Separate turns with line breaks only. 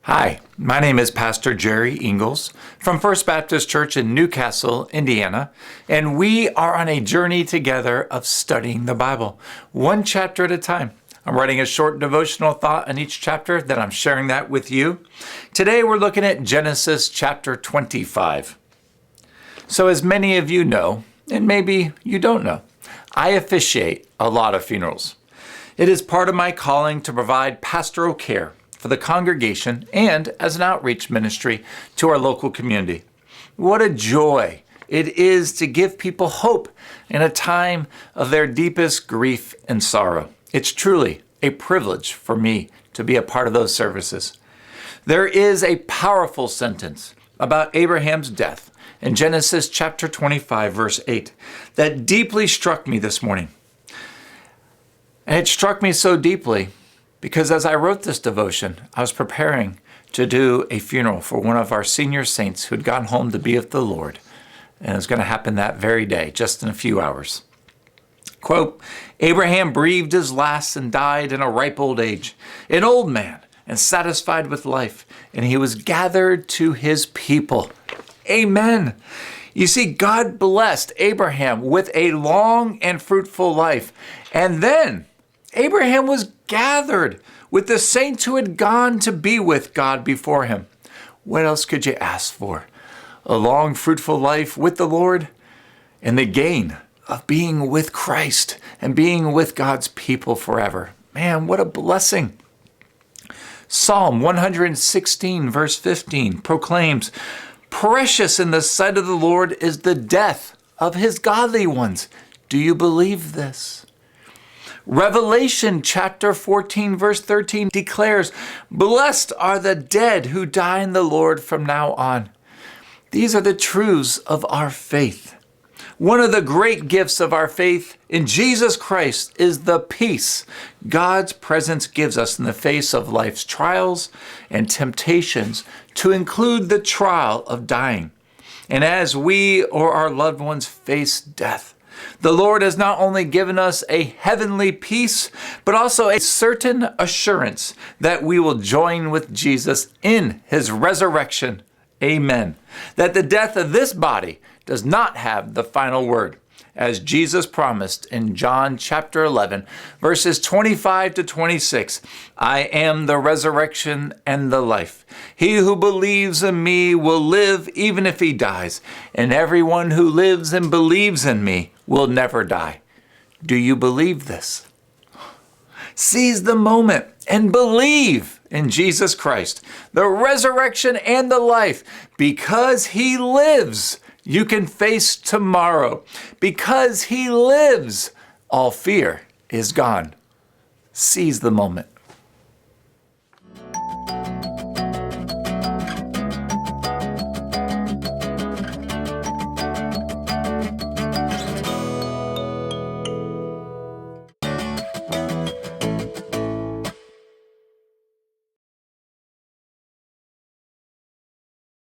Hi, my name is Pastor Jerry Ingalls from First Baptist Church in Newcastle, Indiana, and we are on a journey together of studying the Bible, one chapter at a time. I'm writing a short devotional thought in each chapter that I'm sharing that with you. Today we're looking at Genesis chapter 25. So as many of you know, and maybe you don't know, I officiate a lot of funerals. It is part of my calling to provide pastoral care for the congregation and as an outreach ministry to our local community. What a joy it is to give people hope in a time of their deepest grief and sorrow. It's truly a privilege for me to be a part of those services. There is a powerful sentence about Abraham's death in Genesis chapter 25, verse 8, that deeply struck me this morning. And it struck me so deeply because as I wrote this devotion, I was preparing to do a funeral for one of our senior saints who had gone home to be with the Lord. And it was going to happen that very day, just in a few hours. Quote, Abraham breathed his last and died in a ripe old age, an old man and satisfied with life, and he was gathered to his people. Amen. You see, God blessed Abraham with a long and fruitful life. And then Abraham was gathered with the saints who had gone to be with God before him. What else could you ask for? A long, fruitful life with the Lord and the gain of being with Christ and being with God's people forever. Man, what a blessing. Psalm 116, verse 15 proclaims, precious in the sight of the Lord is the death of his godly ones. Do you believe this? Revelation chapter 14, verse 13 declares, blessed are the dead who die in the Lord from now on. These are the truths of our faith. One of the great gifts of our faith in Jesus Christ is the peace God's presence gives us in the face of life's trials and temptations, to include the trial of dying. And as we or our loved ones face death, the Lord has not only given us a heavenly peace, but also a certain assurance that we will join with Jesus in his resurrection. Amen. That the death of this body does not have the final word, as Jesus promised in John chapter 11, verses 25 to 26. I am the resurrection and the life. He who believes in me will live even if he dies, and everyone who lives and believes in me will never die. Do you believe this? Seize the moment and believe in Jesus Christ, the resurrection and the life. Because he lives, you can face tomorrow. Because he lives, all fear is gone. Seize the moment.